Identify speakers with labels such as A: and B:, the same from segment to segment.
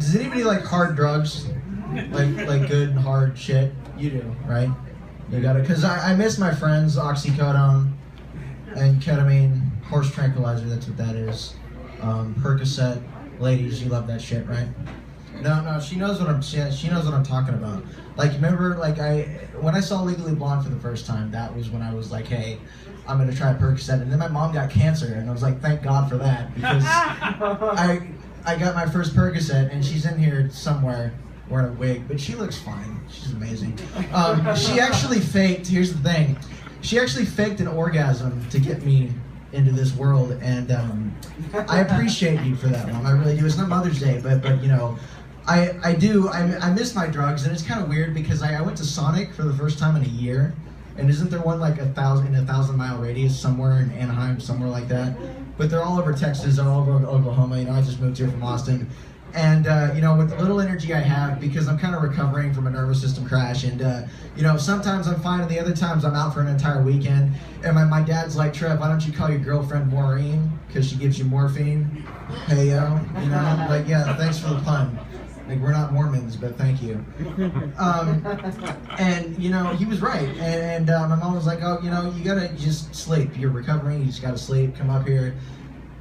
A: does anybody like hard drugs? Like good hard shit? You do, right? You gotta, cause I miss my friends, oxycodone and ketamine, horse tranquilizer, that's what that is. Percocet, ladies, you love that shit, right? No, she knows what I'm talking about. Like, remember, like when I saw Legally Blonde for the first time, that was when I was like, hey, I'm gonna try Percocet, and then my mom got cancer, and I was like, thank God for that, because I got my first Percocet, and she's in here somewhere wearing a wig, but she looks fine. She's amazing. She actually faked, here's the thing, she actually faked an orgasm to get me into this world, and I appreciate you for that, Mom. I really do. It's not Mother's Day, but you know, I do. I miss my drugs, and it's kind of weird because I went to Sonic for the first time in a year, and isn't there one like in a 1,000-mile radius somewhere in Anaheim, somewhere like that? But they're all over Texas, they're all over Oklahoma. You know, I just moved here from Austin. And, you know, with the little energy I have, because I'm kind of recovering from a nervous system crash, and, you know, sometimes I'm fine, and the other times I'm out for an entire weekend, and my dad's like, Trev, why don't you call your girlfriend Maureen, because she gives you morphine? Hey, yo, you know, like, yeah, thanks for the pun. Like, we're not Mormons, but thank you. And, you know, he was right, and my mom was like, oh, you know, you gotta just sleep. You're recovering, you just gotta sleep, come up here.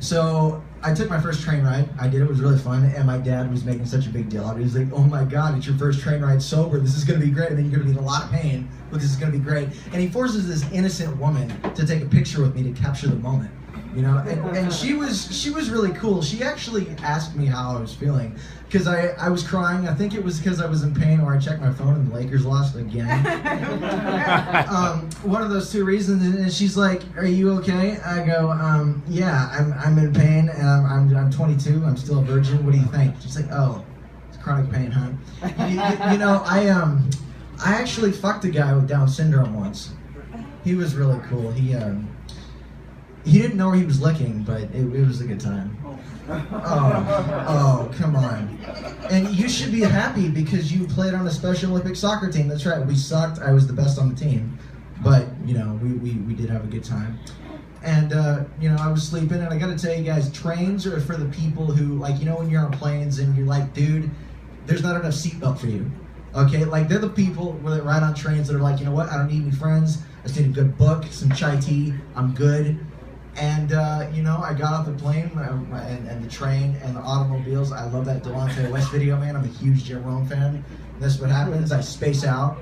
A: So I took my first train ride. I did. It was really fun, and my dad was making such a big deal out of it. He was like, oh my God, it's your first train ride sober. This is going to be great. I mean, you're going to be in a lot of pain, but this is going to be great. And he forces this innocent woman to take a picture with me to capture the moment, you know? And she was really cool. She actually asked me how I was feeling, because I was crying. I think it was because I was in pain, or I checked my phone and the Lakers lost again. One of those two reasons. And she's like, are you okay? I go, yeah, I'm in pain, and I'm 22. I'm still a virgin. What do you think? She's like, oh, it's chronic pain, huh? You know, I actually fucked a guy with Down syndrome once. He was really cool. He didn't know where he was licking, but it was a good time. Oh, come on. And you should be happy because you played on a Special Olympic soccer team. That's right, we sucked. I was the best on the team. But, you know, we did have a good time. And, you know, I was sleeping, and I gotta tell you guys, trains are for the people who, like, you know, when you're on planes and you're like, dude, there's not enough seatbelt for you. Okay, like, they're the people that ride on trains that are like, you know what, I don't need any friends. I just need a good book, some chai tea, I'm good. And, you know, I got off the plane and the train and the automobiles. I love that Delonte West video, man. I'm a huge Jim Rome fan. And that's what happens. I space out.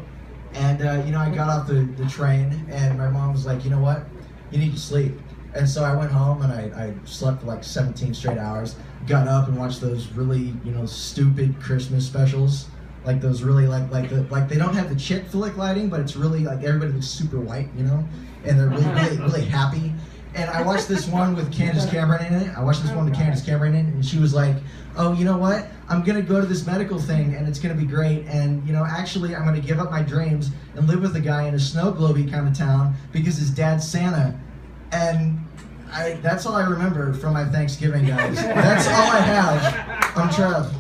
A: And, you know, I got off the train, and my mom was like, you know what? You need to sleep. And so I went home, and I slept for like 17 straight hours. Got up and watched those really, you know, stupid Christmas specials. Like those really, like they don't have the chick flick lighting, but it's really like everybody looks super white, you know? And they're really happy. And I watched this one with Candace Cameron in it. And she was like, oh, you know what? I'm going to go to this medical thing, and it's going to be great. And, you know, actually, I'm going to give up my dreams and live with a guy in a snow globe kind of town because his dad's Santa. And that's all I remember from my Thanksgiving, guys. That's all I have. I'm Trev.